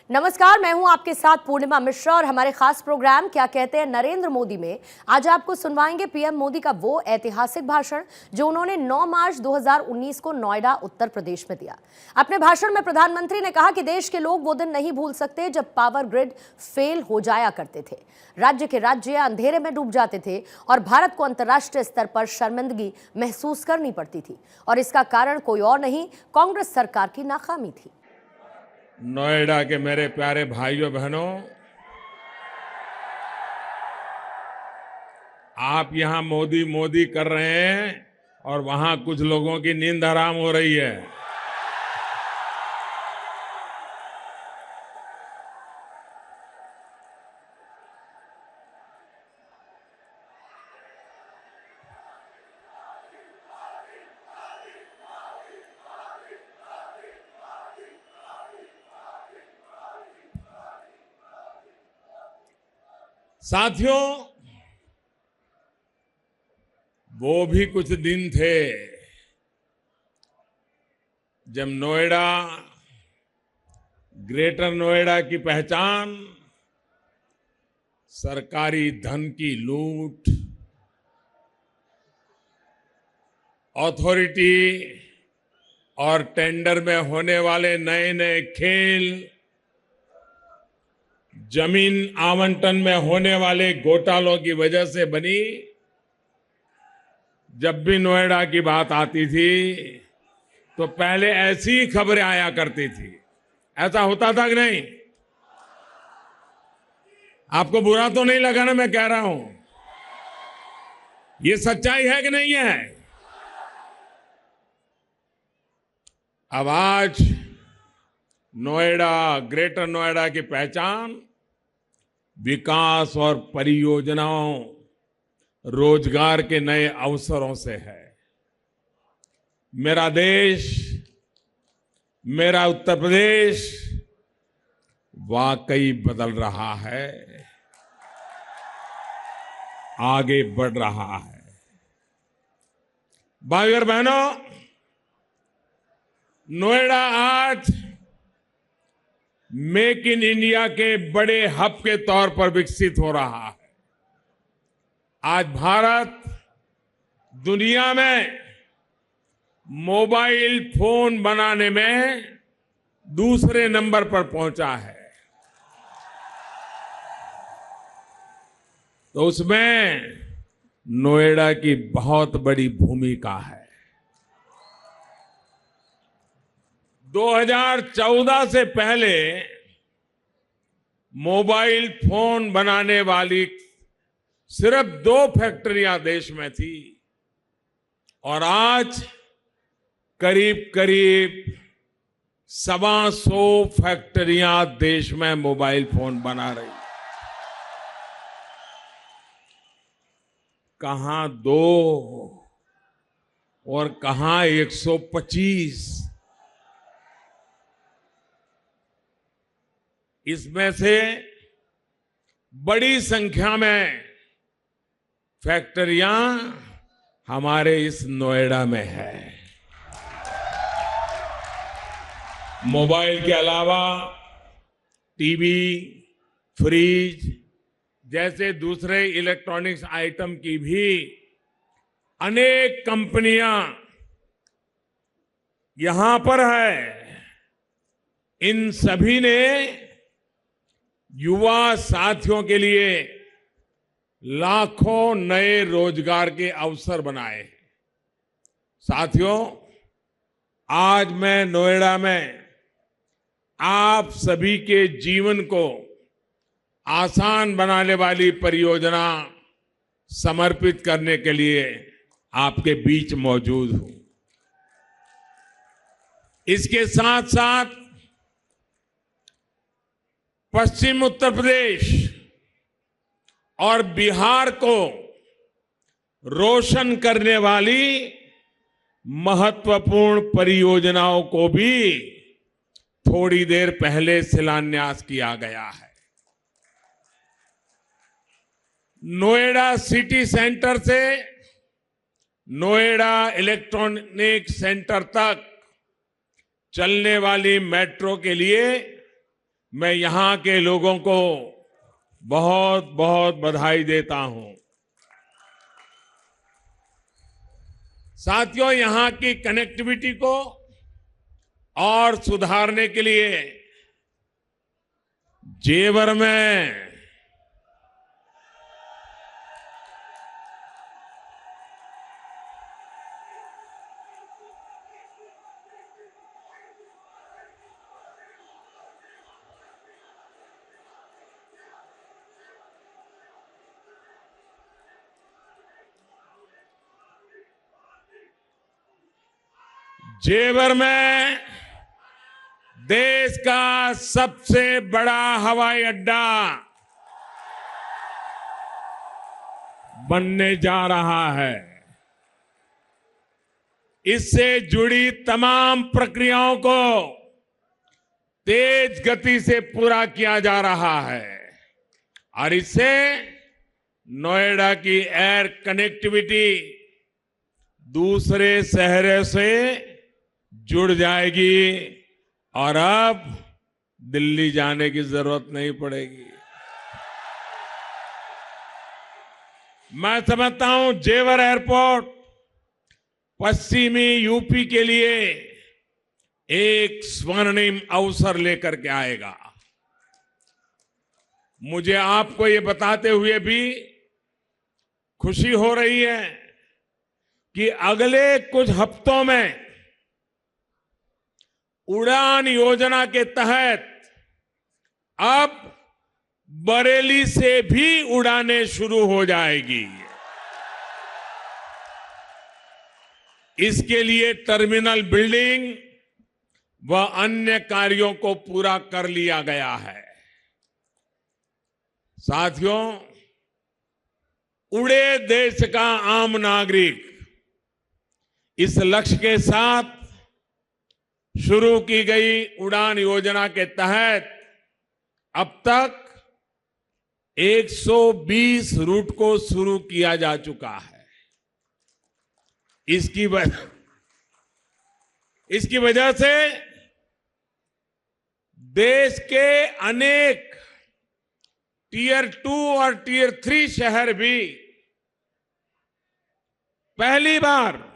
नमस्कार, मैं हूं आपके साथ पूर्णिमा मिश्रा और हमारे खास प्रोग्राम क्या कहते हैं नरेंद्र मोदी में आज आपको सुनवाएंगे पीएम मोदी का वो ऐतिहासिक भाषण जो उन्होंने 9 मार्च 2019 को नोएडा उत्तर प्रदेश में दिया। अपने भाषण में प्रधानमंत्री ने कहा कि देश के लोग वो दिन नहीं भूल सकते जब पावर ग्रिड फेल हो जाया करते थे, राज्य के राज्य अंधेरे में डूब जाते थे और भारत को अंतर्राष्ट्रीय स्तर पर शर्मिंदगी महसूस करनी पड़ती थी और इसका कारण कोई और नहीं, कांग्रेस सरकार की नाकामी थी। नोएडा के मेरे प्यारे भाइयों बहनों, आप यहां मोदी मोदी कर रहे हैं और वहां कुछ लोगों की नींद हराम हो रही है। साथियों, वो भी कुछ दिन थे जब नोएडा, ग्रेटर नोएडा की पहचान सरकारी धन की लूट, अथॉरिटी और टेंडर में होने वाले नए नए खेल, जमीन आवंटन में होने वाले घोटालों की वजह से बनी। जब भी नोएडा की बात आती थी तो पहले ऐसी ही खबरें आया करती थी। ऐसा होता था कि नहीं? आपको बुरा तो नहीं लगा ना मैं कह रहा हूं? ये सच्चाई है कि नहीं है? अब आज नोएडा, ग्रेटर नोएडा की पहचान विकास और परियोजनाओं, रोजगार के नए अवसरों से है। मेरा देश, मेरा उत्तर प्रदेश वाकई बदल रहा है, आगे बढ़ रहा है। भाइयों और बहनों, नोएडा आज मेक इन इंडिया के बड़े हब के तौर पर विकसित हो रहा है। आज भारत दुनिया में मोबाइल फोन बनाने में दूसरे नंबर पर पहुंचा है। तो उसमें नोएडा की बहुत बड़ी भूमिका है। 2014 से पहले मोबाइल फोन बनाने वाली सिर्फ 2 फैक्ट्रियां देश में थी और आज करीब करीब 125 फैक्ट्रियां देश में मोबाइल फोन बना रही। कहां 2 और कहां 125। इसमें से बड़ी संख्या में फैक्ट्रियां हमारे इस नोएडा में है। मोबाइल के अलावा टीवी, फ्रिज जैसे दूसरे इलेक्ट्रॉनिक्स आइटम की भी अनेक कंपनियां यहां पर है। इन सभी ने युवा साथियों के लिए लाखों नए रोजगार के अवसर बनाए। साथियों, आज मैं नोएडा में आप सभी के जीवन को आसान बनाने वाली परियोजना समर्पित करने के लिए आपके बीच मौजूद हूं। इसके साथ साथ पश्चिम उत्तर प्रदेश और बिहार को रोशन करने वाली महत्वपूर्ण परियोजनाओं को भी थोड़ी देर पहले शिलान्यास किया गया है। नोएडा सिटी सेंटर से नोएडा इलेक्ट्रॉनिक सेंटर तक चलने वाली मेट्रो के लिए मैं यहां के लोगों को बहुत बहुत बधाई देता हूं। साथियों, यहां की कनेक्टिविटी को और सुधारने के लिए जेवर में देश का सबसे बड़ा हवाई अड्डा बनने जा रहा है। इससे जुड़ी तमाम प्रक्रियाओं को तेज गति से पूरा किया जा रहा है और इससे नोएडा की एयर कनेक्टिविटी दूसरे शहरों से जुड़ जाएगी और अब दिल्ली जाने की जरूरत नहीं पड़ेगी। मैं समझता हूं जेवर एयरपोर्ट पश्चिमी यूपी के लिए एक स्वर्णिम अवसर लेकर के आएगा। मुझे आपको ये बताते हुए भी खुशी हो रही है कि अगले कुछ हफ्तों में उड़ान योजना के तहत अब बरेली से भी उड़ानें शुरू हो जाएगी। इसके लिए टर्मिनल बिल्डिंग व अन्य कार्यों को पूरा कर लिया गया है। साथियों, उड़े देश का आम नागरिक इस लक्ष्य के साथ शुरू की गई उड़ान योजना के तहत अब तक 120 रूट को शुरू किया जा चुका है। इसकी वजह से देश के अनेक टियर 2 और टियर 3 शहर भी पहली बार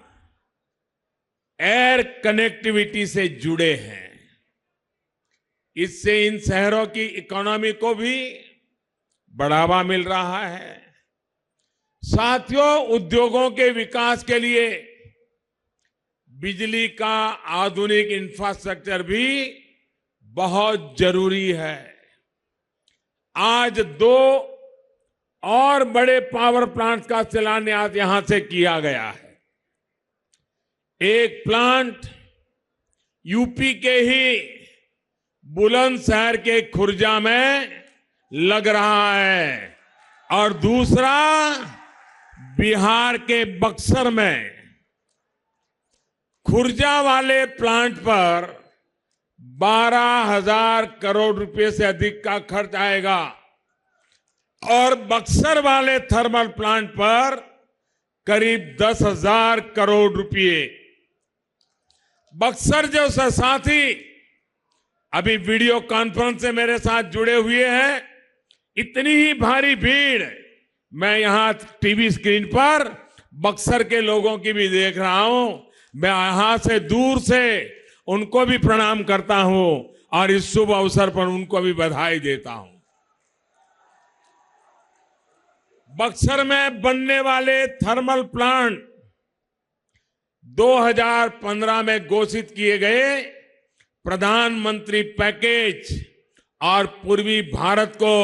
एयर कनेक्टिविटी से जुड़े हैं। इससे इन शहरों की इकोनॉमी को भी बढ़ावा मिल रहा है। साथियों, उद्योगों के विकास के लिए बिजली का आधुनिक इंफ्रास्ट्रक्चर भी बहुत जरूरी है। आज 2 और बड़े पावर प्लांट का शिलान्यास यहां से किया गया है। एक प्लांट यूपी के ही बुलंदशहर के खुर्जा में लग रहा है और दूसरा बिहार के बक्सर में। खुर्जा वाले प्लांट पर 12,000 करोड़ रुपए से अधिक का खर्च आएगा और बक्सर वाले थर्मल प्लांट पर करीब 10,000 करोड़ रुपए। बक्सर जैसा साथी अभी वीडियो कॉन्फ्रेंस से मेरे साथ जुड़े हुए हैं। इतनी ही भारी भीड़ मैं यहां टीवी स्क्रीन पर बक्सर के लोगों की भी देख रहा हूं। मैं यहां से दूर से उनको भी प्रणाम करता हूं और इस शुभ अवसर पर उनको भी बधाई देता हूं। बक्सर में बनने वाले थर्मल प्लांट 2015 में घोषित किए गए प्रधानमंत्री पैकेज और पूर्वी भारत को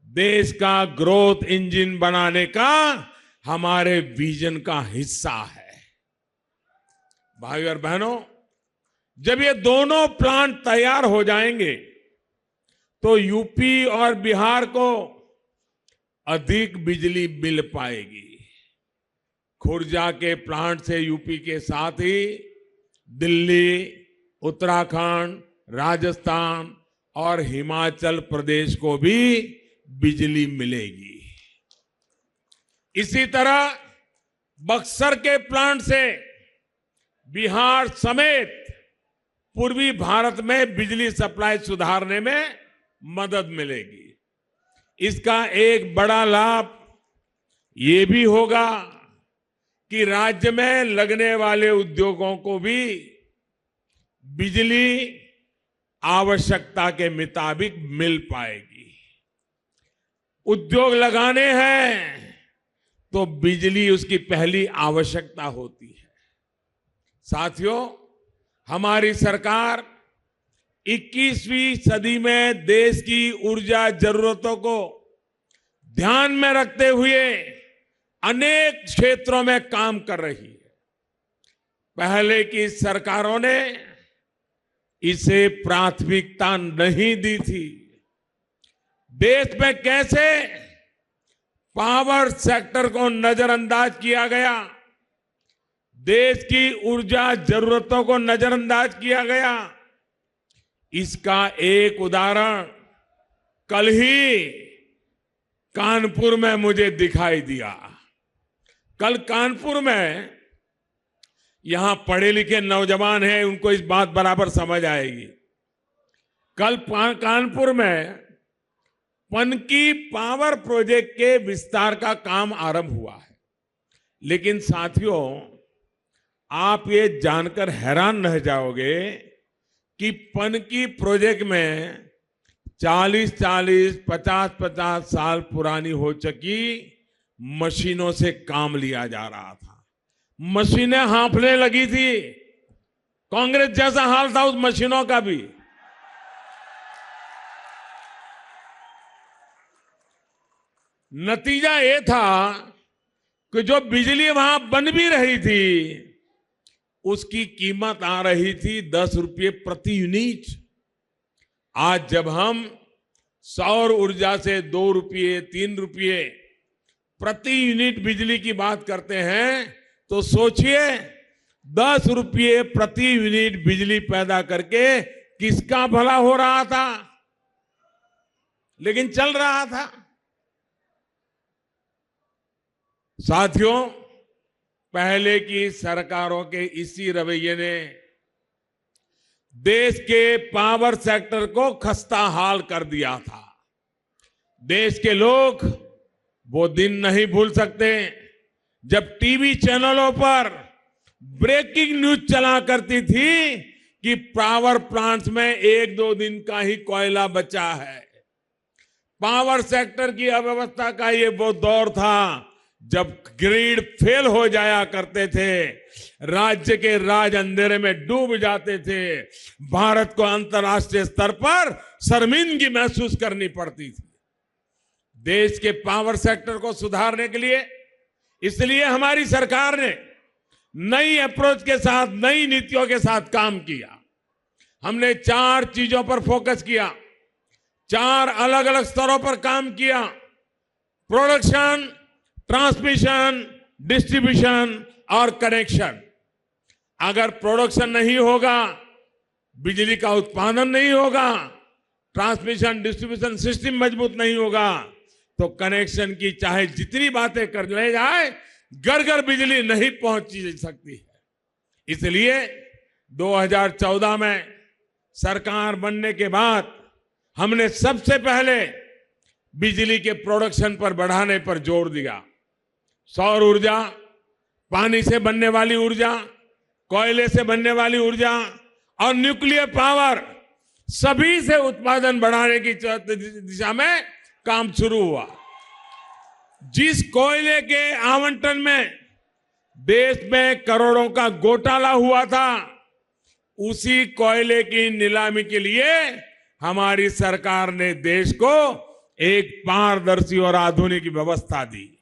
देश का ग्रोथ इंजन बनाने का हमारे विजन का हिस्सा है। भाइयों और बहनों, जब ये दोनों प्लांट तैयार हो जाएंगे तो यूपी और बिहार को अधिक बिजली मिल पाएगी। खुर्जा के प्लांट से यूपी के साथ ही दिल्ली, उत्तराखंड, राजस्थान और हिमाचल प्रदेश को भी बिजली मिलेगी। इसी तरह बक्सर के प्लांट से बिहार समेत पूर्वी भारत में बिजली सप्लाई सुधारने में मदद मिलेगी। इसका एक बड़ा लाभ ये भी होगा कि राज्य में लगने वाले उद्योगों को भी बिजली आवश्यकता के मुताबिक मिल पाएगी। उद्योग लगाने हैं तो बिजली उसकी पहली आवश्यकता होती है। साथियों, हमारी सरकार 21वीं सदी में देश की ऊर्जा जरूरतों को ध्यान में रखते हुए अनेक क्षेत्रों में काम कर रही है। पहले की सरकारों ने इसे प्राथमिकता नहीं दी थी। देश में कैसे पावर सेक्टर को नजरअंदाज किया गया, देश की ऊर्जा जरूरतों को नजरअंदाज किया गया, इसका एक उदाहरण कल ही कानपुर में मुझे दिखाई दिया। कल कानपुर में, यहां पढ़े लिखे नौजवान हैं, उनको इस बात बराबर समझ आएगी। कल कानपुर में पनकी पावर प्रोजेक्ट के विस्तार का काम आरंभ हुआ है। लेकिन साथियों, आप ये जानकर हैरान रह जाओगे कि पनकी प्रोजेक्ट में 40-40, 50-50 साल पुरानी हो चुकी मशीनों से काम लिया जा रहा था। मशीनें हांफने लगी थी। कांग्रेस जैसा हाल था उस मशीनों का भी। नतीजा ये था कि जो बिजली वहां बन भी रही थी उसकी कीमत आ रही थी 10 रुपये प्रति यूनिट। आज जब हम सौर ऊर्जा से 2 रुपये 3 रुपये प्रति यूनिट बिजली की बात करते हैं तो सोचिए 10 रुपये प्रति यूनिट बिजली पैदा करके किसका भला हो रहा था, लेकिन चल रहा था। साथियों, पहले की सरकारों के इसी रवैये ने देश के पावर सेक्टर को खस्ता हाल कर दिया था। देश के लोग वो दिन नहीं भूल सकते जब टीवी चैनलों पर ब्रेकिंग न्यूज चला करती थी कि पावर प्लांट्स में 1-2 दिन का ही कोयला बचा है। पावर सेक्टर की अव्यवस्था का ये वो दौर था जब ग्रिड फेल हो जाया करते थे, राज्य के राज अंधेरे में डूब जाते थे, भारत को अंतर्राष्ट्रीय स्तर पर शर्मिंदगी महसूस करनी पड़ती थी। देश के पावर सेक्टर को सुधारने के लिए इसलिए हमारी सरकार ने नई अप्रोच के साथ, नई नीतियों के साथ काम किया। हमने 4 चीजों पर फोकस किया, 4 अलग अलग स्तरों पर काम किया। प्रोडक्शन, ट्रांसमिशन, डिस्ट्रीब्यूशन और कनेक्शन। अगर प्रोडक्शन नहीं होगा, बिजली का उत्पादन नहीं होगा, ट्रांसमिशन डिस्ट्रीब्यूशन सिस्टम मजबूत नहीं होगा, तो कनेक्शन की चाहे जितनी बातें कर ले जाए, घर घर बिजली नहीं पहुंच सकती है। इसलिए 2014 में सरकार बनने के बाद हमने सबसे पहले बिजली के प्रोडक्शन पर बढ़ाने पर जोर दिया। सौर ऊर्जा, पानी से बनने वाली ऊर्जा, कोयले से बनने वाली ऊर्जा और न्यूक्लियर पावर, सभी से उत्पादन बढ़ाने की दिशा में काम शुरू हुआ। जिस कोयले के आवंटन में देश में करोड़ों का घोटाला हुआ था, उसी कोयले की नीलामी के लिए हमारी सरकार ने देश को एक पारदर्शी और आधुनिक व्यवस्था दी।